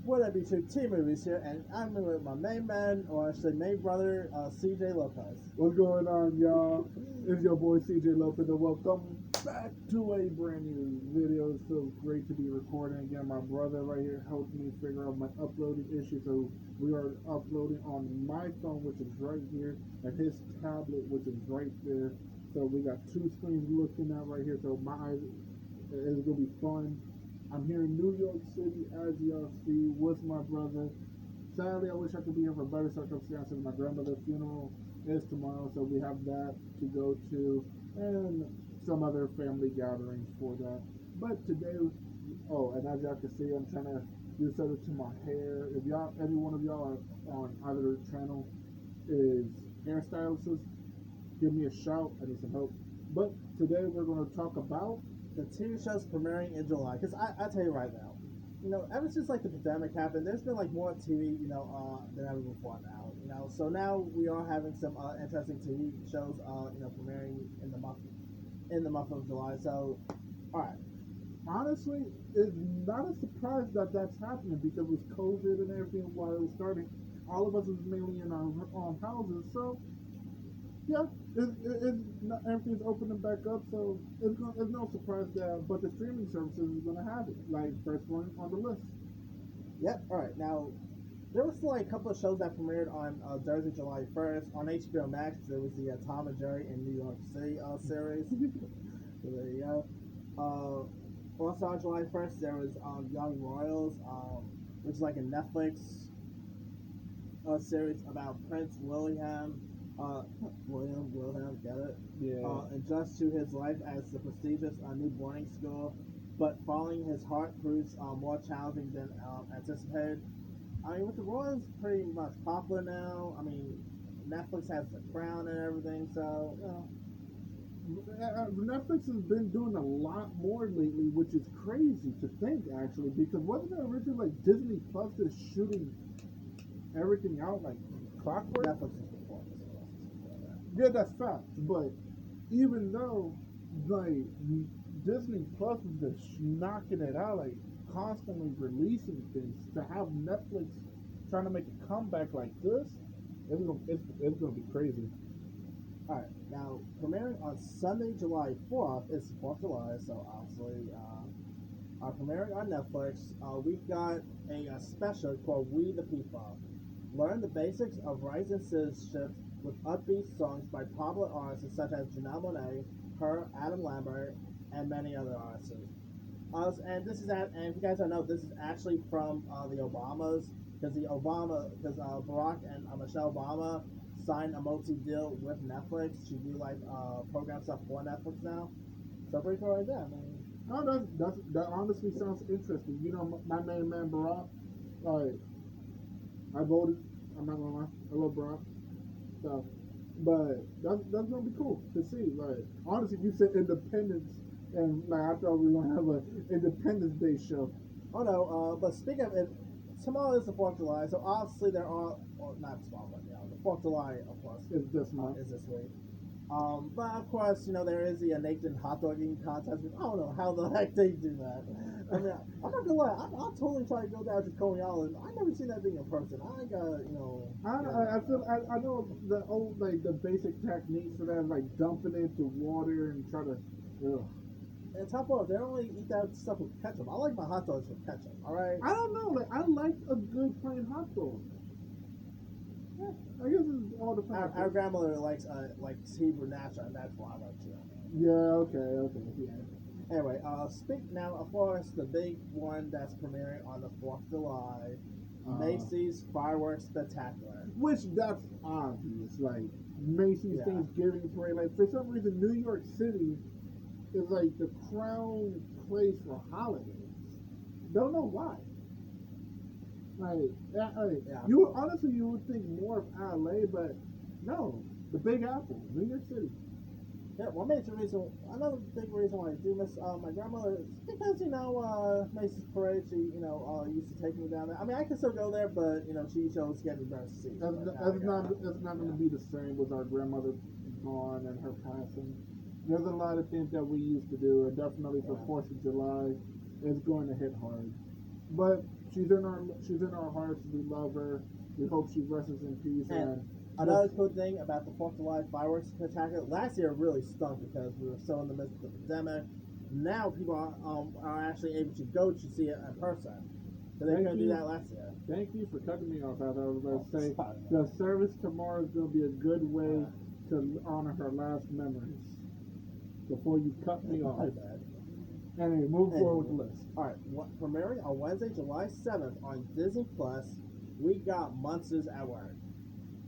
What up, YouTube? T Movies here, and I'm with my main man, or I should main brother, CJ Lopez. What's going on, y'all? It's your boy CJ Lopez, and welcome back to a brand new video. It's so great to be recording again. My brother right here helped me figure out my uploading issue. So we are uploading on my phone, which is right here, and his tablet, which is right there. So we got two screens looking at right here. So my eyes, it's gonna be fun. I'm here in New York City, as y'all see, with my brother. Sadly, I wish I could be here for better circumstances. My grandmother's funeral is tomorrow, so we have that to go to, and some other family gatherings for that. But today, oh, and as y'all can see, I'm trying to do something to my hair. If y'all, any one of y'all are on either channel is hairstylists, give me a shout. I need some help. But today we're going to talk about The TV show's premiering in July, because I tell you right now, ever since like the pandemic happened, there's been like more TV, than ever before now. So now we are having some interesting TV shows, premiering in the month of July. So, all right, honestly, it's not a surprise that that's happening because with COVID and everything while it was starting, all of us was mainly in our houses. So yeah, not, everything's opening back up. So it's no surprise that, but the streaming services is gonna have it like first one on the list. yep, all right. Now there was like a couple of shows that premiered on Thursday, July 1st on HBO Max. There was the Tom and Jerry in New York City series. So there you go. Also on July 1st, there was Young Royals, which is like a Netflix series about Prince William. William, get it? Yeah. And just to his life as the prestigious new boarding school, but following his heart proves more challenging than anticipated. I mean, with the Royals pretty much popular now. I mean, Netflix has The Crown and everything, so Netflix has been doing a lot more lately, which is crazy to think actually, because wasn't it originally like Disney Plus is shooting everything out like clockwork? Netflix is before this. Yeah, that's fact. But even though like Disney Plus is just knocking it out, like constantly releasing things, to have Netflix trying to make a comeback like this, it's gonna be crazy. Alright, now premiering on Sunday, July 4th is 4th of July, so obviously, premiering on Netflix, we've got a special called We the People. Learn the basics of rights and citizenship with upbeat songs by popular artists such as Janelle Monáe, Her, Adam Lambert, and many other artists. And this is and if you guys don't know, this is actually from the Obamas, because Barack and Michelle Obama signed a multi-deal with Netflix to do like program stuff for Netflix now. So pretty cool right there. I mean, Oh, that honestly sounds interesting. You know, my main man Barack, like I voted. I'm not gonna lie, I love Barack. So, but that's gonna be cool to see. Like honestly, you said Independence, and like I thought we were gonna have a Independence Day show. oh no, but speaking of it, tomorrow is the 4th of July, so obviously there are, well, not tomorrow, but the 4th of July, of course, It's this month. is this week. But of course, there is the Nathan hot dog eating contest. I don't know how the heck they do that. I mean, I'm not gonna lie, I'll totally try to go down to Coney Island. I never seen that thing in person. I got, I know the old like the basic techniques for that, like dumping it into water and try to. Ugh. and top off, they only eat that stuff with ketchup. I like my hot dogs with ketchup. All right. I don't know. Like I like a good plain hot dog. Yeah, I guess it's all the Our grandmother likes Hebrew natural, and that's why I like you. Yeah. Okay. Yeah. Anyway, speak now. Of course, the big one that's premiering on the 4th of July, Macy's Fireworks Spectacular. Which that's obvious. Like Macy's Yeah. Thanksgiving Parade. Like for some reason, New York City is like the crown place for holidays. Don't know why. Yeah. You honestly you would think more of LA, but no, the Big Apple, New York City. Yeah, another big reason why I do miss my grandmother is because Macy's Parade. She used to take me down there. I mean, I can still go there, but she chose to get me better seats. That's not going to be the same with our grandmother gone and her passing. There's a lot of things that we used to do, and definitely for 4th of July, it's going to hit hard. But she's in our hearts. We love her. We hope she rests in peace. And another cool thing about the 4th of July fireworks spectacular, last year really stunk because we were so in the midst of the pandemic. Now people are actually able to go to see it in person. So they couldn't do that last year. Thank you for cutting me off. As I was about to say, sorry. the service tomorrow is going to be a good way to honor her last memories. Before you cut me off. My bad. Anyway, move forward with the list. Alright, premiering on Wednesday, July 7th on Disney Plus, we got Monsters at Work.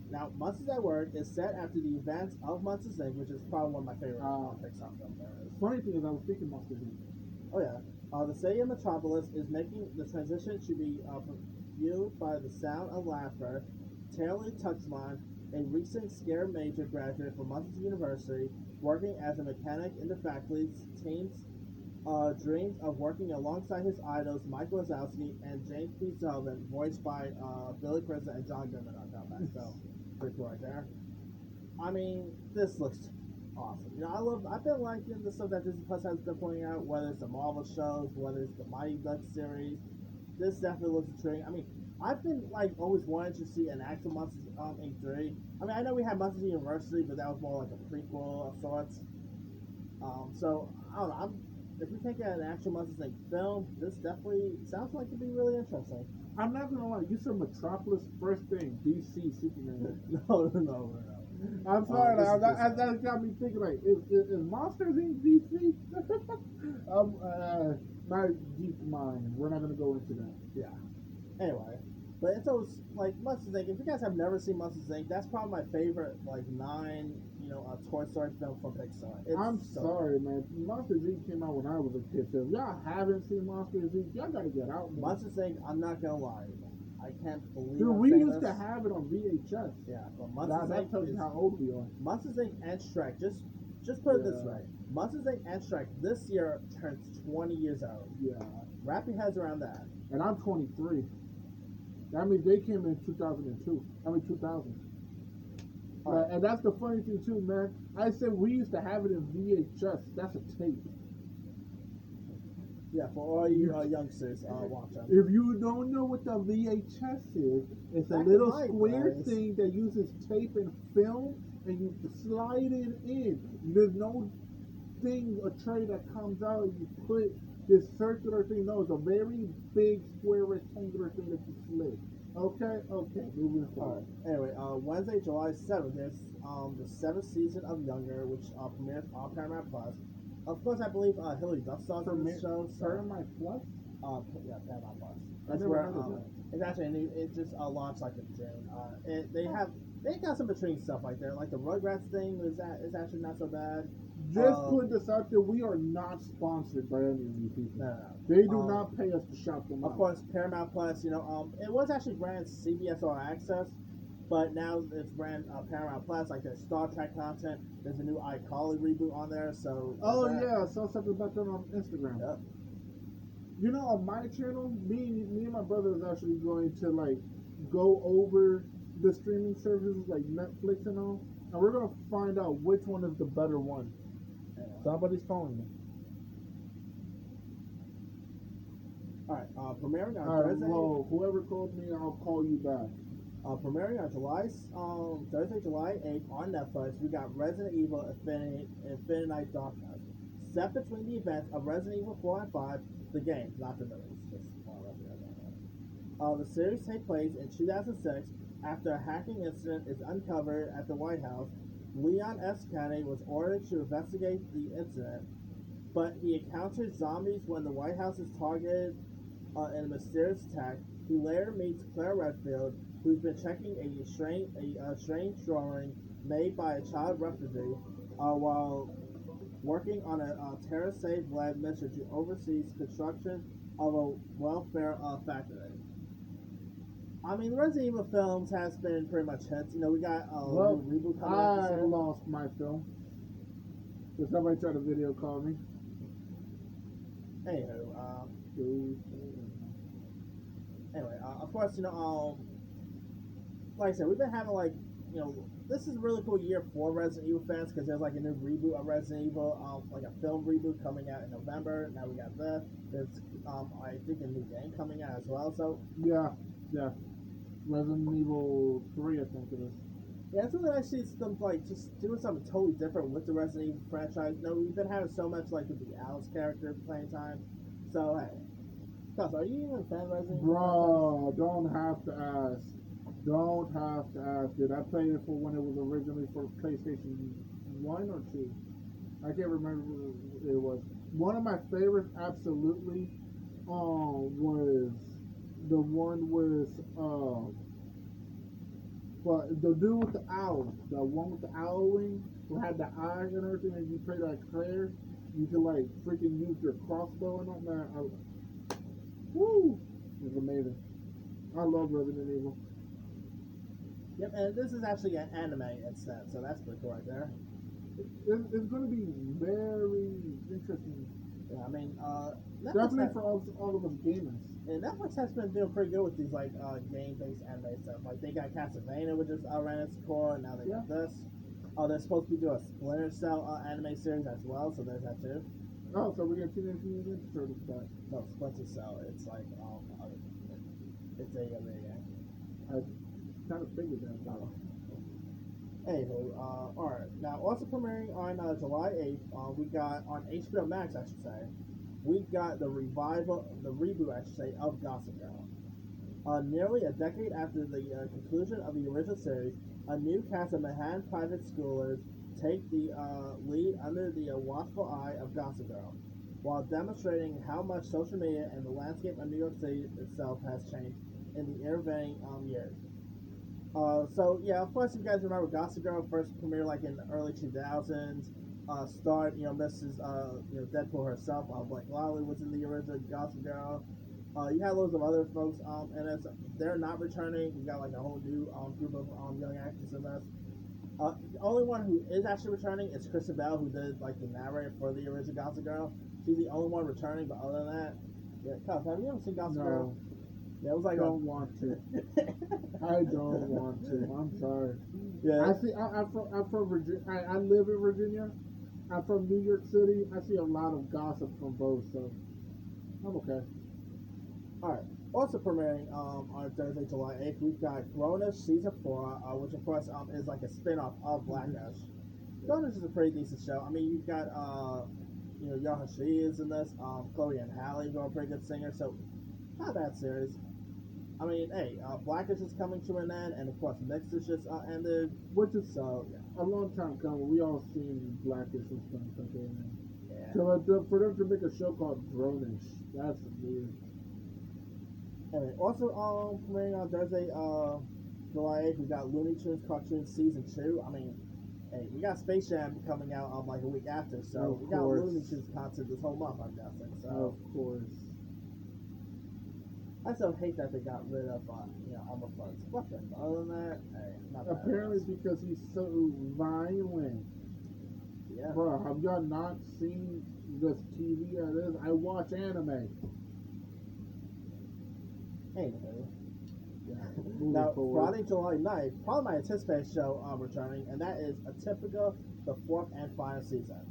Now, Monsters at Work is set after the events of Monsters Inc., which is probably one of my favorite Pixar films there is. Funny thing is, I was thinking Monsters Inc. Oh, yeah. The city of Metropolis is making the transition to be fueled by the sound of laughter. Taylor Tuxman, a recent Scare Major graduate from Monsters University, working as a mechanic in the faculty, teams dreams of working alongside his idols Mike Wazowski and James P. Sullivan, voiced by Billy Crystal and John Goodman on top of that. So, pretty cool right there. I mean, this looks awesome. You know, I've been liking the stuff that Disney Plus has been putting out, whether it's the Marvel shows, whether it's the Mighty Ducks series. This definitely looks intriguing. I mean, I've been always wanting to see an actual Monsters Inc. 3. I mean, I know we had Monsters University, but that was more like a prequel of sorts. So I don't know. If we can't get an actual Monsters Inc. film, this definitely sounds like it'd be really interesting. I'm not gonna lie. You said Metropolis first thing. DC Superman. No. I'm sorry. That got me thinking. Like, is Monsters Inc. DC? My deep mind. We're not gonna go into that. Yeah. Anyway, but it's always Monsters Inc. If you guys have never seen Monsters Inc., that's probably my favorite 9 Toy Story film from Pixar. I'm sorry, man. Monsters Inc. came out when I was a kid. So if y'all haven't seen Monsters Inc., y'all gotta get out. Man. Monsters Inc. I'm not gonna lie, I can't believe. Dude, we used to have it on VHS. Yeah, but Monsters Inc. That tells you how old we are. Monsters Inc. and Shrek. Just put it this way: Monsters Inc. and Shrek this year turns 20 years old. Yeah. Wrap your heads around that. And I'm 23. That means they came in 2002. 2000. And that's the funny thing too, man. I said we used to have it in VHS. That's a tape. Yeah, for all you youngsters watching. If you don't know what the VHS is, it's a little square thing that uses tape and film, and you slide it in. There's no thing, a tray that comes out. You put this circular thing. No, it's a very big square rectangular thing that you slid. Okay, moving forward. Anyway, Wednesday, July 7th, there's the 7th season of Younger, which premieres on Paramount Plus. Of course, I believe Hilary Duff stars in the show. Paramount Plus? Yeah, Paramount Plus. That's where it's actually new. It just launched in June. They got some between stuff there. Like the Rugrats thing is actually not so bad. Just put this out there. We are not sponsored by any of you people. No. They do not pay us to shout them out. Of course, Paramount Plus. It was actually branded CBS All Access, but now it's branded Paramount Plus. Like there's Star Trek content. There's a new iCarly reboot on there. So. Yeah, I saw something about that on Instagram. Yep. On my channel, me and my brother is actually going to go over the streaming services like Netflix and all, and we're gonna find out which one is the better one. Somebody's calling me. Alright, premiering on Thursday. Well, whoever called me, I'll call you back. Premiering on Thursday, July 8th on Netflix, we got Resident Evil Infinite Night Darkness. Set between the events of Resident Evil 4 and 5, the game, not the movies. The series takes place in 2006 after a hacking incident is uncovered at the White House. Leon S. Kennedy was ordered to investigate the incident, but he encounters zombies when the White House is targeted in a mysterious attack. He later meets Claire Redfield, who's been checking a strange drawing made by a child refugee while working on a terror-safe-led mission to oversee construction of a welfare factory. I mean, the Resident Evil films has been pretty much hits. We got a reboot coming out this year. I lost my film. Did somebody try to video call me? Anywho, of course, like I said, we've been having this is a really cool year for Resident Evil fans because there's like a new reboot of Resident Evil, like a film reboot coming out in November. Now we got this. There's, I think a new game coming out as well. So Yeah, yeah. Resident Evil 3, I think it is. yeah, it's really nice to see them like just doing something totally different with the Resident Evil franchise. We've been having so much like with the Alice character playing time. So hey, Gus, are you even a fan of Resident Evil Bro, don't have to ask. Don't have to ask. Did I play it for when it was originally for PlayStation 1 or 2? I can't remember what it was. One of my favorites, absolutely, was the one with, well, the dude with the owl. The one with the owl wing who had the eyes and everything, and you play like Claire. You could, like, freaking use your crossbow and all that. Woo! It was amazing. I love Resident Evil. Yep, and this is actually an anime instead, so that's pretty cool right there. It's going to be very interesting. Yeah, I mean, Definitely for all of us gamers. and Netflix has been doing pretty good with these like game-based anime stuff. Like they got Castlevania, which is ran its core, and now they got this. They're supposed to be doing a Splinter Cell anime series as well, so there's that too. Oh, so we're getting Teenage Mutant Ninja Turtles back. No, Splinter Cell. It's like it's a video game. I kind of figured that out. Anywho, alright. Now, also premiering on July 8th, we got on HBO Max, I should say, we got the reboot, I should say, of Gossip Girl. Nearly a decade after the conclusion of the original series, a new cast of Manhattan private schoolers take the lead under the watchful eye of Gossip Girl, while demonstrating how much social media and the landscape of New York City itself has changed in the intervening years. So yeah, of course, you guys remember Gossip Girl first premiered like in the early 2000s. Starred, Mrs. Deadpool herself. Blake Lively was in the original Gossip Girl. You had loads of other folks, and as they're not returning, we got like a whole new group of young actors in this. The only one who is actually returning is Kristen Bell, who did like the narrator for the original Gossip Girl. She's the only one returning, but other than that, yeah. Cuz, have you ever seen Gossip Girl? Yeah, it was like I don't want to. I don't want to. I'm sorry. Yeah. I'm from Virginia. I live in Virginia. I'm from New York City. I see a lot of gossip from both, so I'm okay. Alright. Also premiering on Thursday, July 8th, we've got Grownish Season 4, which of course is like a spin-off of Blackish. Grownish is a pretty decent show. I mean, you've got Yoha Shi is in this, Chloe and Halle, who are pretty good singers, so not a bad series. I mean, hey, Blackish is coming to an end, and of course, Mixed is just ended. Which is so a long time coming. We all seen Blackish and stuff like that. yeah. So for them to make a show called Grownish, that's weird. Anyway, also premiering on Thursday, July 8th, we got Looney Tunes Cartoons Season 2. I mean, hey, we got Space Jam coming out like a week after, so we got Looney Tunes content this whole month, I'm guessing. So of course. I still hate that they got rid of, Elmer Fudd's weapon. But other than that, hey, not bad. Apparently because he's so violent. Yeah. Bro, have y'all not seen this TV that is? I watch anime. Anywho. Yeah. Now, Friday, July 9th, probably my anticipated show returning, and that is Atypica, the 4th and final season.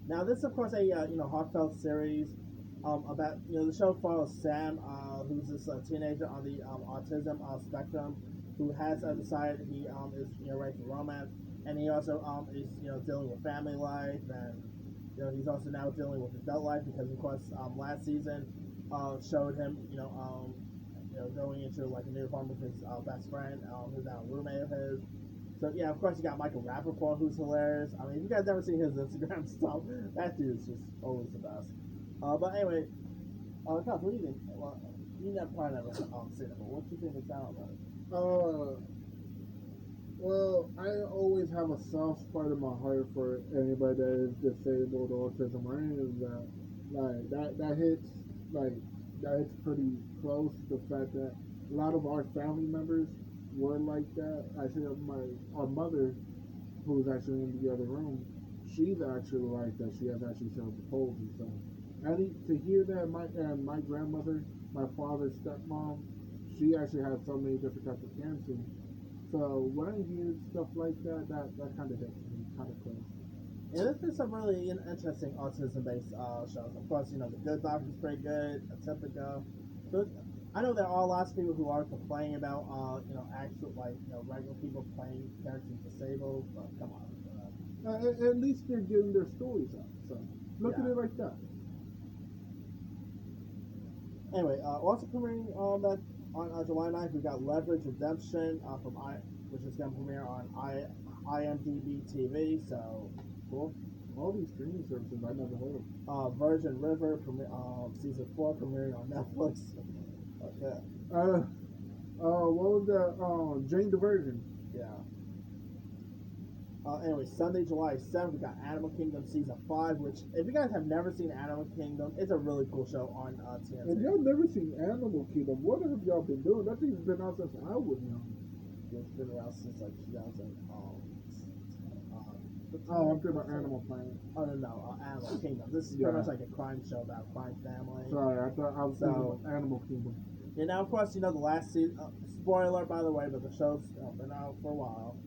Now, this is, of course, a heartfelt series about, the show follows Sam, who's this teenager on the autism spectrum, who has decided he is ready for romance, and he also is dealing with family life, and he's also now dealing with adult life because, of course, last season showed him going into like a new apartment with his best friend, who's now a roommate of his. So yeah, of course you got Michael Rappaport, who's hilarious. I mean, if you guys never seen his Instagram stuff, that dude is just always the best. But anyway, Kyle, what do you think? Well, you probably never seen it, but what do you think it's about? Well, I always have a soft spot in my heart for anybody that is disabled, autism, or any of that. Like that hits pretty close. The fact that a lot of our family members were like that. Actually, our mother, who's actually in the other room, she's actually like that. She has actually cerebral palsy. So, to hear that, my grandmother, my father's stepmom, she actually had so many different types of cancer. So when I hear stuff like that, that kind of hits me, kind of close. And there's been some really interesting autism-based shows. Of course, you know the Good Doctor is pretty good. Atypico. So I know there are lots of people who are complaining about you know actual like you know regular people playing characters disabled. But come on. At least they're getting their stories out. So look at Yeah. it like that. Anyway, also premiering that on July 9th, we got Leverage Redemption which is going to premiere on IMDb TV. So cool. All these streaming services I never heard of. Virgin River season 4 premiering on Netflix. Okay. What was that? Jane the Virgin. Yeah. Anyway, Sunday, July 7th, we got Animal Kingdom season 5, which, if you guys have never seen Animal Kingdom, it's a really cool show on TNT. If y'all never seen Animal Kingdom, what have y'all been doing? That thing's been out since I was young. It's been around since like 2000. Oh, I'm talking about Animal Planet. Oh no, Animal Kingdom. This is Yeah. pretty much like a crime show about a crime family. Sorry, I thought I was thinking about Animal Kingdom. And now, of course, you know the last season. Spoiler, by the way, but the show's been out for a while.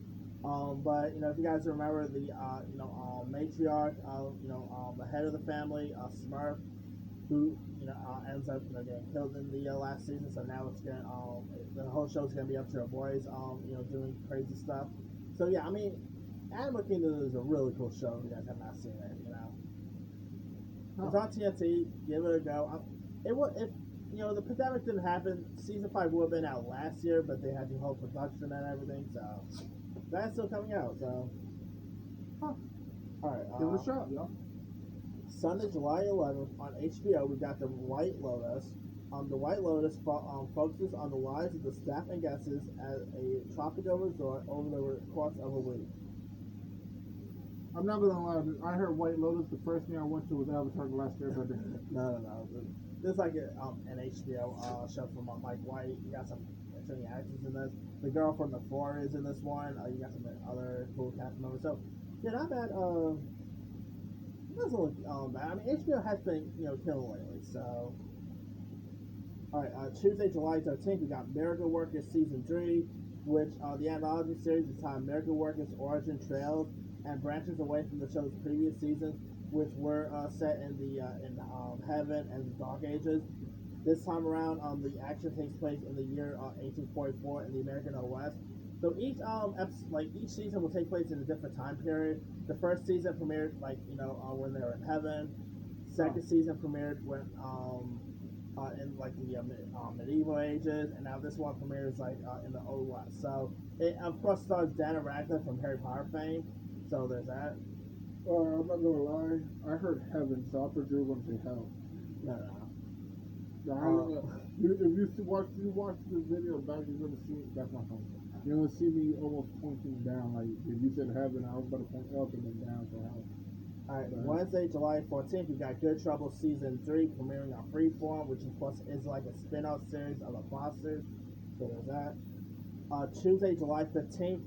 But you know, if you guys remember the matriarch, the head of the family, Smurf, who ends up getting killed in the last season. So now it's gonna the whole show's gonna be up to her boys, doing crazy stuff. So yeah, I mean, Animal Kingdom is a really cool show. If you guys have not seen it, it's on TNT. Give it a go. It would if the pandemic didn't happen. Season 5 would have been out last year, but they had the whole production and everything. So that's still coming out. So all right, give it a shot, y'all. Sunday, July 11th on HBO, we got The White Lotus. The White Lotus focuses on the lives of the staff and guests at a tropical resort over the course of a week. I'm not gonna lie, I heard White Lotus. The first thing I went to was Avatar: The Last Airbender. No. This is like an HBO show from Mike White. You got some interesting actors in this. The girl from The Four is in this one. You got some other cool cast members. So yeah, not bad. It doesn't look bad. I mean, HBO has been killing lately. So all right, Tuesday, July 13th, we got Miracle Workers season 3, which the anthology series is titled Miracle Workers Origin Trails and branches away from the show's previous seasons, which were set in the Heaven and the Dark Ages. This time around, the action takes place in the year 1844 in the American Old West. So each each season will take place in a different time period. The first season premiered when they were in Heaven. Second season premiered when in like the medieval ages, and now this one premieres in the Old West. So it of course stars Daniel Radcliffe from Harry Potter fame. So there's that. I'm not gonna lie, I heard Heaven, so I thought you were gonna say Hell. No. If you watch this video back, you're gonna see that's my phone. You're gonna see me almost pointing down. Like if you said Heaven, I was about to point up and then down for Hell. Alright, Wednesday, July 14th, we got Good Trouble Season 3 premiering on Freeform, which of course is like a spin-off series of Imposters. So there's that. Tuesday, July 15th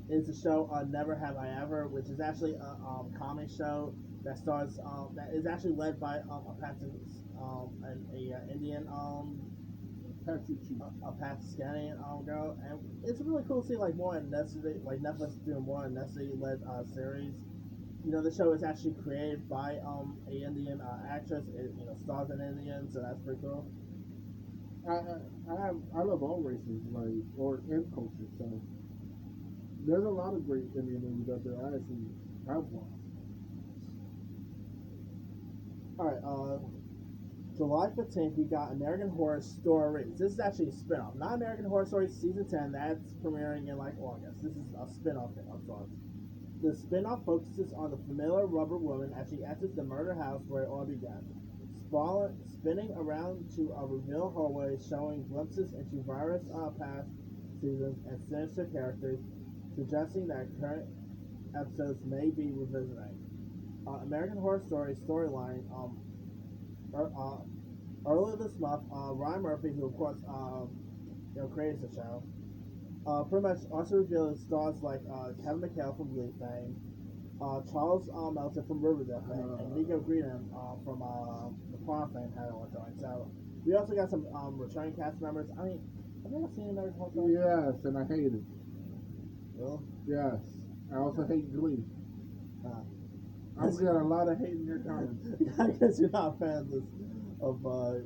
is the show Never Have I Ever, which is actually a comedy show that stars that is actually led by an Indian a Pakistani girl, and it's really cool to see more unnecessary Netflix doing more unnecessary led series. The show is actually created by a Indian actress. It stars an Indian, so that's pretty cool. I love all races, and culture. So there's a lot of great Indian movies out there. I actually have watched. All right, July 15th, we got American Horror Stories. This is actually a spinoff, not American Horror Stories season 10. That's premiering in August. This is a spinoff of sorts. The spin-off focuses on the familiar rubber woman as she enters the murder house where it all began, spinning around to a reveal hallway showing glimpses into various past seasons and sinister characters, suggesting that current episodes may be revisiting. American Horror Story storyline. Earlier this month, Ryan Murphy, who of course created the show, pretty much also revealed stars like Kevin McHale from Glee fame, Charles Melton from Riverdale fame, and Nico Greenham from the Prom fame had all joined. So we also got some returning cast members. I mean, have you ever seen American Horror Story? Yes, and I hate it. Well, Yes. I also hate Glee. uh, I'm getting a lot of hate in your comments. I guess you're not a fan of this, of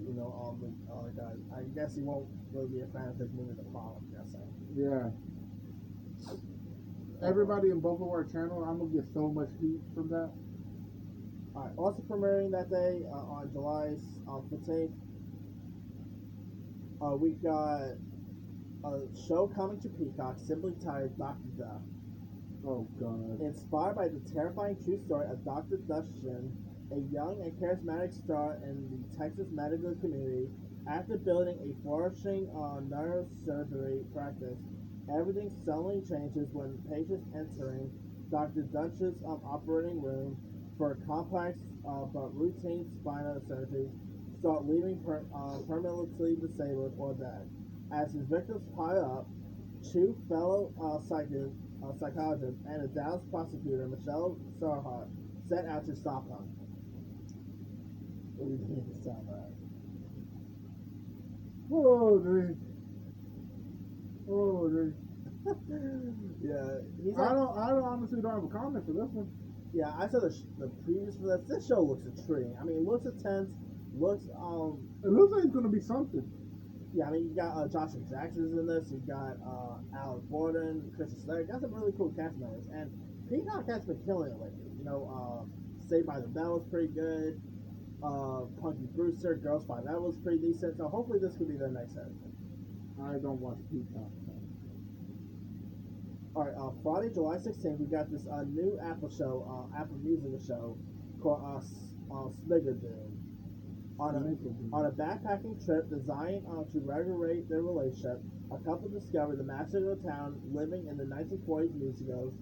you know, all the guys. I guess you won't really be a fan of his movie The Prom. I'm guessing. Yeah. Everybody in both of our channel, I'm gonna get so much heat from that. All right. Also premiering that day on July 15th, we got a show coming to Peacock simply titled Doctor Duck. Oh God. Inspired by the terrifying true story of Dr. Dustin, a young and charismatic star in the Texas medical community, after building a flourishing neurosurgery practice, everything suddenly changes when patients entering Dr. Dunch's operating room for complex but routine spinal surgeries start leaving permanently disabled or dead. As his victims pile up, two fellow psychologist, and a Dallas prosecutor, Michelle Sarhart, set out to stop him. What do you think of sound that? Oh, dude. Oh, dude. Yeah, he's I like, don't. I don't honestly don't have a comment for this one. yeah. I saw the previews for this. This show looks intriguing. I mean, it looks intense. Looks It looks like it's gonna be something. yeah. I mean, you got Joshua Jackson's in this. You got Alex Borden, Christian Slater. Got some really cool cast members, and Peacock has been killing it lately. You know, Saved by the Bell was pretty good. Punky Brewster, Girls Five That was pretty decent. So hopefully this could be their next hit. I don't watch Peacock. All right, Friday, July 16th, we got this new Apple Music show called Smigadoon. On a backpacking trip designed to regulate their relationship, a couple discover the magical town living in the 1940s musicals.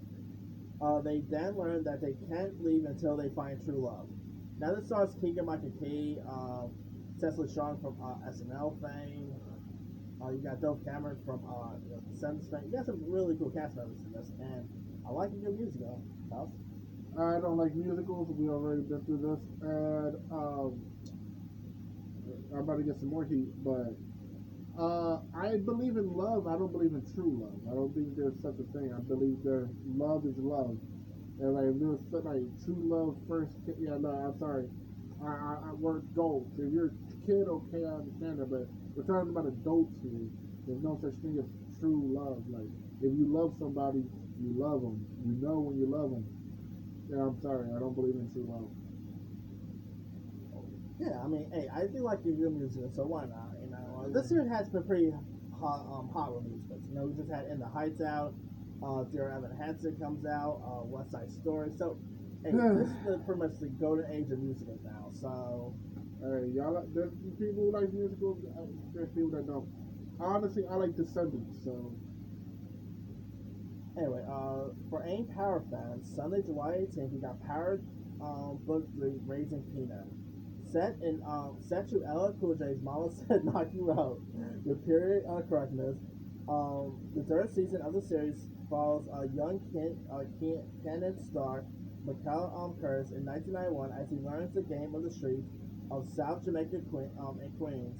They then learn that they can't leave until they find true love. Now this stars Keegan Michael Key, Cecily Strong from SNL fame. You got Dove Cameron from The Descendants fame. You got some really cool cast members in this, and I like a good musical. House. I don't like musicals. We already been through this, and I'm about to get some more heat. But I believe in love. I don't believe in true love. I don't think there's such a thing. I believe that love is love. And like if there's such like true love first, yeah, no, I'm sorry. We're adults. If you're a kid, okay, I understand that. But we're talking about adults here. There's no such thing as true love. Like if you love somebody, you love them. You know when you love them. Yeah, I'm sorry. I don't believe in true love. Yeah, I mean, hey, I do like a good musical, so why not? You know, this year has been pretty hot with musicals. You know, we just had In the Heights out. Dear Evan Hansen comes out. West Side Story. So, hey, this is pretty much the golden age of musicals now. So, Hey, y'all, there's people who like musicals. There's people that don't. Honestly, I like Descendants. So anyway, for AIM Power fans, Sunday, July 18th, we got Power Book 3 Raising Peanut. Set to LL Cool J's Mama Said Knock You Out with period correctness. The third season of the series follows a young Canon star, Michael Curtis, in 1991 as he learns the game of the streets of South Jamaica in Queens.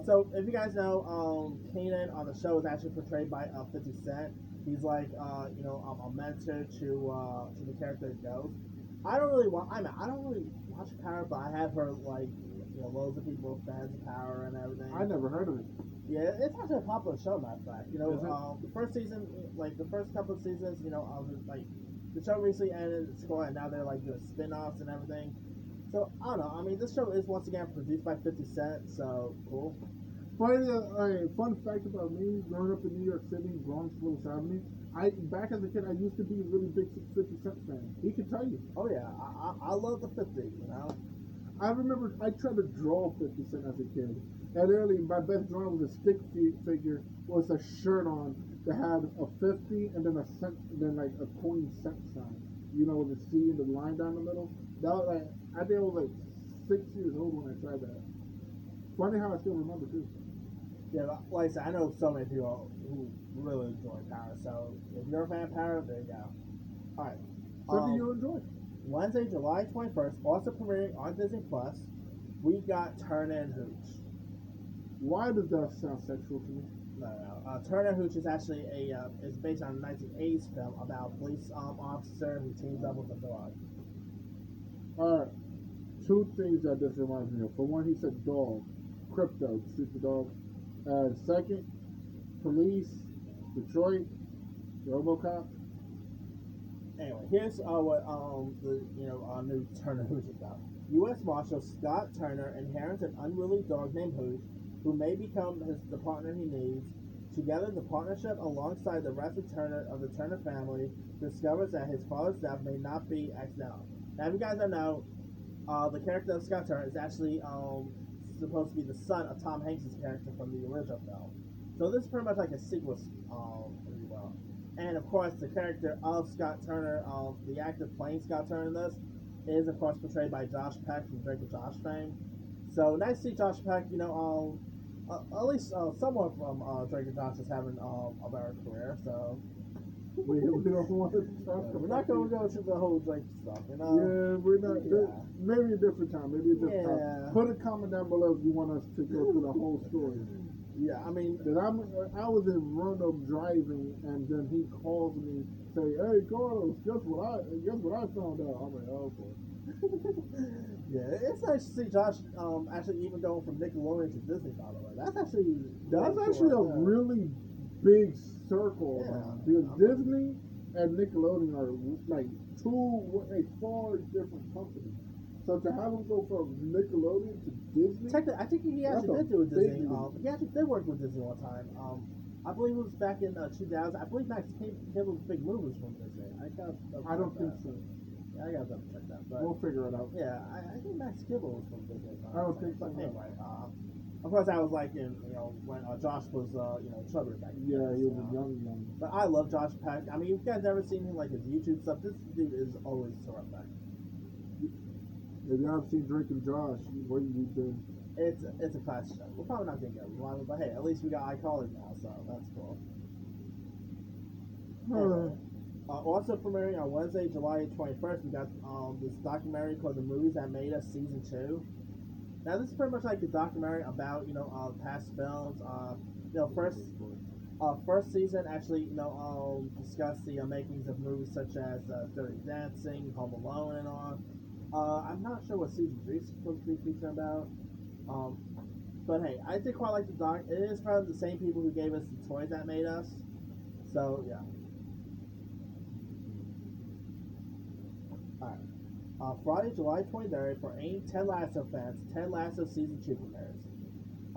So if you guys know, Kanan on the show is actually portrayed by 50 Cent. He's like, a mentor to the character Ghost. I don't really watch Power, but I have heard like, loads of people fans of Power and everything. I never heard of it. Yeah, it's actually a popular show, matter of fact. Is it? The first season, like the first couple of seasons, like the show recently ended its score, and now they're like doing spin-offs and everything. So I don't know. I mean, this show is once again produced by 50 Cent, so cool. Fun fact about me: growing up in New York City, Bronx, Willis Avenue. Back as a kid, I used to be a really big 50 Cent fan. He could tell you. Oh yeah, I love the 50. I remember I tried to draw 50 Cent as a kid. And literally, my best drawing was a stick figure with a shirt on that had a 50 and then a cent, and then like a coin cent sign. You know, with the C and the line down the middle. That was like, I think I was like 6 years old when I tried that. Funny how I still remember too. Yeah, like I said, I know so many people who really enjoy Power. So if you're a fan of Power, there you go. All right. Something you enjoy. Wednesday, July 21st, also premiering on Disney Plus. We got Turn and Hooch. Why does that sound sexual to me? Turner Hooch is actually is based on a 1980s film about a police officer who teams up with a dog. Alright, two things that this reminds me of. For one, he said dog. Crypto, shoot the dog. And second, police, Detroit, Robocop. Anyway, here's what the new Turner Hooch is about. U.S. Marshal Scott Turner inherits an unruly dog named Hooch, who may become the partner he needs. Together, the partnership, alongside the rest of the Turner family, discovers that his father's death may not be accidental. Now, if you guys don't know, the character of Scott Turner is actually supposed to be the son of Tom Hanks' character from the original film. So this is pretty much like a sequel, pretty well. And of course, the character of Scott Turner, the actor playing Scott Turner in this, is of course portrayed by Josh Peck from Drake and Josh fame. So nice to see Josh Peck, at least someone from Drake and Josh is having a better career. So We don't want to talk we're about not going to go through the whole Drake stuff, Yeah, we're not. Yeah. Maybe a different time. Maybe a different Yeah. time. Put a comment down below if you want us to go through the whole story. Yeah, I mean, That I was in Roanoke driving, and then he calls me, say, "Hey, Carlos, guess what I found out?" I'm like, "Oh boy." yeah, it's nice to see Josh actually even going from Nickelodeon to Disney. By the way, that's actually That's really actually cool, a yeah. really big circle Yeah. around, because Disney and Nickelodeon are like far different companies. So to have them go from Nickelodeon to Disney, Technically, I think he That's actually a did do with big Disney. leap. He actually did work with Disney one time. I believe it was back in 2000. I believe Max Kibble's Big Move was from Disney. I don't think so. Yeah, I gotta double check that. But We'll figure it out. yeah, I think Max Kibble was from Disney. If I'm I don't not think so, mistaken. no. But anyway, of course, I was like in when Josh was chubby back then. Yeah, he was so. a young. But I love Josh Peck. I mean, if you guys ever seen him like his YouTube stuff, this dude is always terrific. If you haven't seen Drake and Josh, what you do? It's a classic show. We're probably not gonna get revival, but hey, at least we got iCarly now, so that's cool. Anyway, also premiering on Wednesday, July 21st, we got this documentary called "The Movies That Made Us" Season 2. Now this is pretty much like a documentary about past films. First season actually discussed the makings of movies such as Dirty Dancing, Home Alone, and all. I'm not sure what season 3 is supposed to be featuring about. But hey, I did quite like the doc. It is from the same people who gave us the toys that made us. So yeah. Alright. Friday, July 23rd, for any Ted Lasso fans, Ted Lasso Season 2 premieres.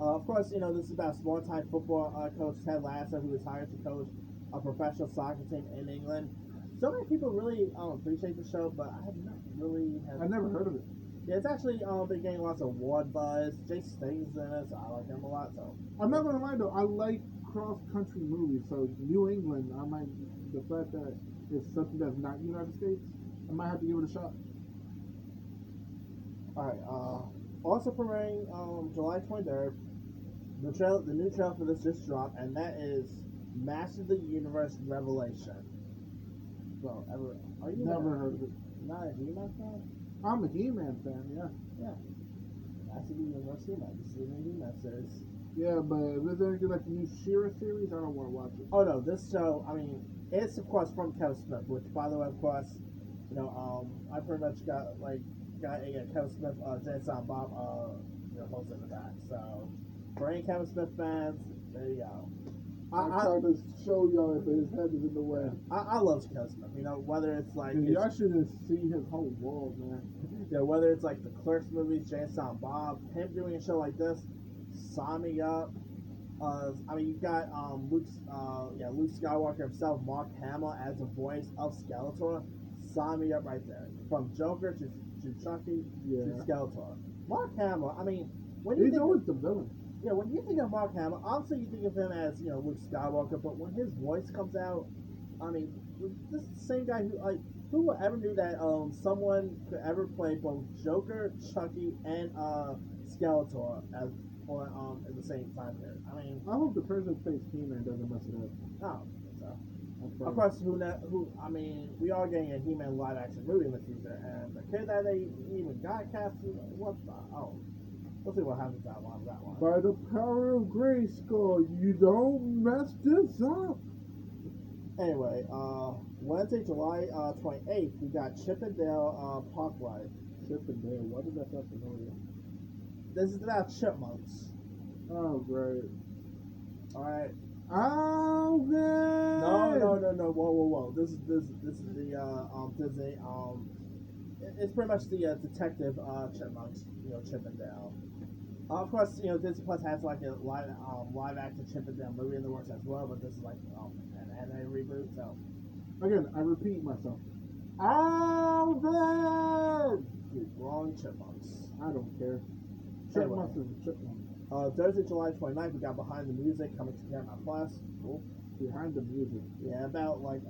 Of course, this is about small-time football coach Ted Lasso, who was hired to coach a professional soccer team in England. So many people really appreciate the show, but I have not really I never heard of it. Yeah, it's actually been getting lots of award buzz. Jason Statham's in it, so I like him a lot. So I'm not gonna lie though, I like cross country movies. So New England, the fact that it's something that's not United States, I might have to give it a shot. Alright, also premiering July 23rd, the new trailer for this just dropped, and that is Master of the Universe Revelation. So, are you Never heard of it. not a He-Man fan? I'm a He-Man fan, yeah. Yeah. Master of the Universe He-Man. This is the new He-Man series. Yeah, but if there's anything like the new She-Ra series, I don't want to watch it. Oh no, this show, I mean, it's of course from Kevin Smith, which by the way, of course, I pretty much got a Kevin Smith, James Silent Bob, hosting the back. So, for any Kevin Smith fans, there you go. I'm trying to show y'all if his head is in the way. I love Kevin Smith. Whether it's like Dude, y'all should see his whole world, man. whether it's like the Clerks movies, James Silent Bob, him doing a show like this, sign me up. You got Luke Skywalker himself, Mark Hamill as the voice of Skeletor. Sign me up right there. From Joker to Chucky to Skeletor. Mark Hamill. He's always the villain. Yeah, when you think of Mark Hamill, obviously you think of him as Luke Skywalker, but when his voice comes out, this is the same guy who ever knew that someone could ever play both Joker, Chucky, and Skeletor in the same time period. I hope the person who plays He-Man doesn't mess it up. Oh, so of course, we are getting a He-Man live action movie in the future, and the kid that they even got cast, what the We'll see what happens that one. That one. By the power of Grayskull, you don't mess this up. Anyway, Wednesday, July 28th, we got Chippendale Parkway. Chippendale, why did that sound familiar? This is about chipmunks. Oh, great. Alright. Oh, good. No. Whoa. This is the Disney. It's pretty much the detective chipmunks. Chippendale. Of course, Disney Plus has like a live action Chippendale movie in the works as well, but this is like an anime reboot. So Again, I repeat myself. Alvin! wrong chipmunks. I don't care. Anyway. Chipmunks is a chipmunk. Thursday, July 29th, we got Behind the Music coming to Paramount Plus. Cool. Behind the music. Yeah, about like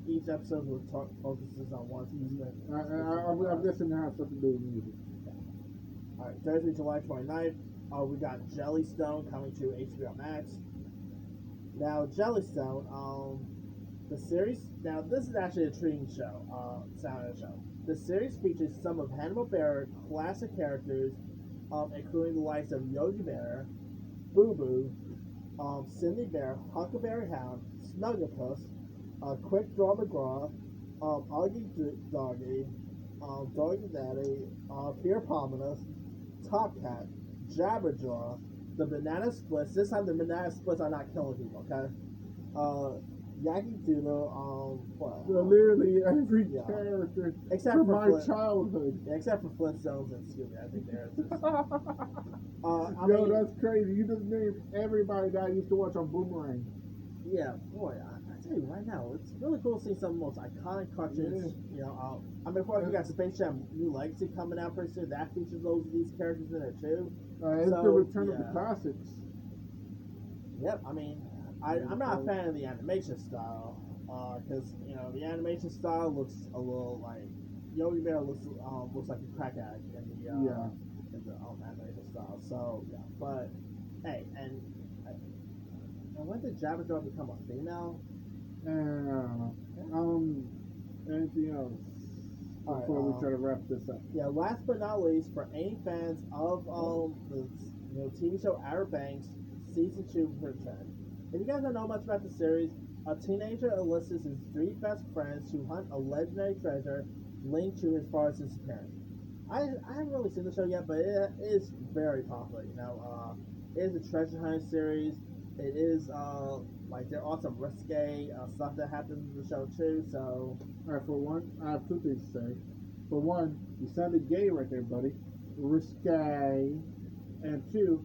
each episode will focuses on one music. I'm guessing it has something to do with music. All right, Thursday, July 29th, we got Jellystone coming to HBO Max. Now, Jellystone, the series. Now, this is actually a intriguing show. Sound show. The series features some of Hanna-Barbera classic characters, including the likes of Yogi Bear, Boo Boo, Cindy Bear, Huckleberry Hound, Snugglepuss, Quick Draw McGraw, Augie Doggy, Doggy Daddy, Pierre Pominus, Top Cat, Jabberjaw, the Banana Splits. This time the Banana Splits are not killing people, okay? Yankee Doodle, what? So literally every Yeah. character Except from for my Flint. childhood. Yeah, except for Flintstones and Scooby. I think they're just. I Yo, mean, that's crazy. You just named everybody that I used to watch on Boomerang. yeah, boy, I tell you right now, it's really cool to see some of the most iconic cartoons. I mean, of course, we got Space Jam New Legacy coming out pretty soon. That features those of these characters in it too. It's the return of the yeah. classics. Yep, I mean, I'm not a fan of the animation style, because the animation style looks a little like Yogi Bear looks like a crack addict in the animation style. So yeah, but hey, and when did Jabberjaw become a female? Anything else All before right, we try to wrap this up? Yeah, last but not least, for any fans of the TV show Outer Banks season 2 return. If you guys don't know much about the series, a teenager enlists his 3 best friends to hunt a legendary treasure linked to his father's disappearance. I haven't really seen the show yet, but it is very popular. It is a treasure hunting series. It is like there are some risque stuff that happens in the show too. So Alright, for one, I have 2 things to say. For one, you sounded gay right there, buddy. Risque. And 2,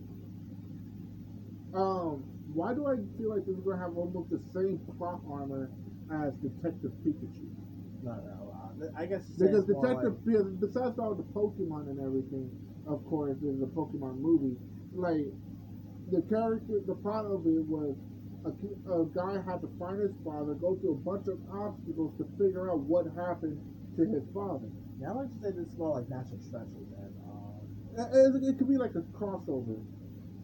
why do I feel like this is gonna have almost the same plot armor as Detective Pikachu? no, I guess Because it's more Detective, besides all the Pokemon and everything, of course, there's a Pokemon movie. Like the plot of it was a guy had to find his father, go through a bunch of obstacles to figure out what happened to his father. Yeah, I like to say this is more like National Treasure than. It could be like a crossover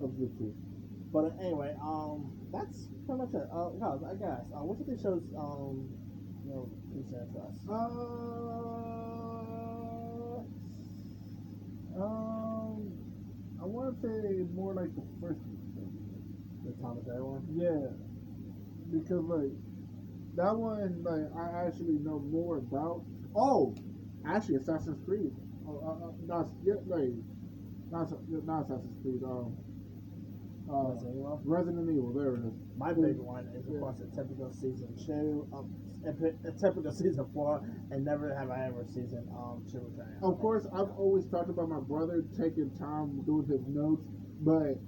of the two. But anyway, that's pretty much it. Guys, I guess. What do these shows present to us? I want to say more like the first one. The Tom and Jerry one. Yeah, because like that one, like I actually know more about. Oh, actually, Assassin's Creed. Not Assassin's Creed. Resident Evil. Resident Evil. There it is. My favorite one is of course a typical season 2, a typical season 4, and never have I ever season 2 returning. Of course, I've always talked about my brother taking time doing his notes, but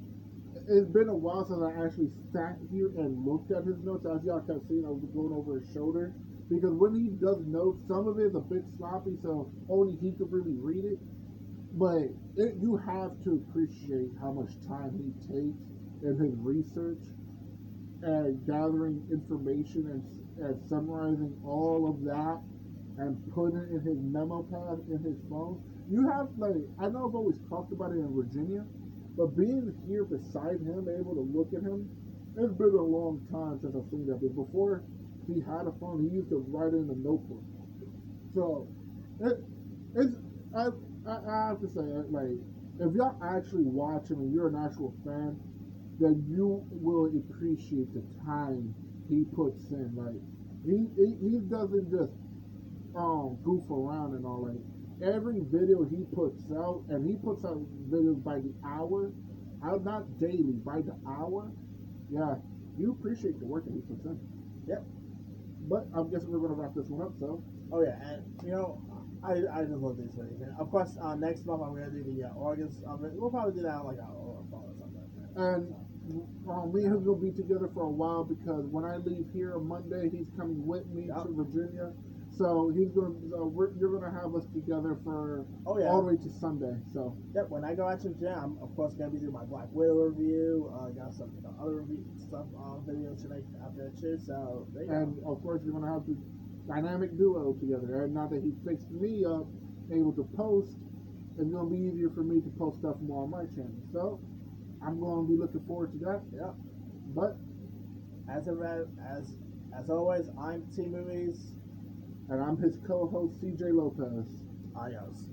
it's been a while since I actually sat here and looked at his notes. As y'all kept seeing, I was going over his shoulder. Because when he does notes, some of it is a bit sloppy, so only he could really read it. But you have to appreciate how much time he takes in his research and gathering information and summarizing all of that and putting it in his memo pad in his phone. You have, like, I know I've always talked about it in Virginia, but being here beside him, able to look at him, it's been a long time since I've seen that. But before he had a phone, he used to write it in a notebook. So, I have to say, like, if y'all actually watch him and you're an actual fan, then you will appreciate the time he puts in. Like he doesn't just goof around and all that. Every video he puts out, and he puts out videos by the hour, out not daily, by the hour. Yeah, you appreciate the work that he puts in. Yep. But I'm guessing we're gonna wrap this one up. So Oh yeah, and I just love these videos. And of course, next month I'm gonna do the August. We'll probably do that on like a fall or something like that. and me and him will be together for a while because when I leave here on Monday, he's coming with me Yep. to Virginia. So he's gonna, you're gonna have us together for Oh yeah. all the way to Sunday. So Yep. When I go out to the gym, I'm of course gonna be doing my Black Widow review. Got some other review stuff videos to make out there too. So there you and go. of course we're gonna have the dynamic duo together. And now that he fixed me up, able to post, it's gonna be easier for me to post stuff more on my channel. So I'm gonna be looking forward to that. Yep. But As always, I'm T Movies. and I'm his co-host CJ Lopez. Adios.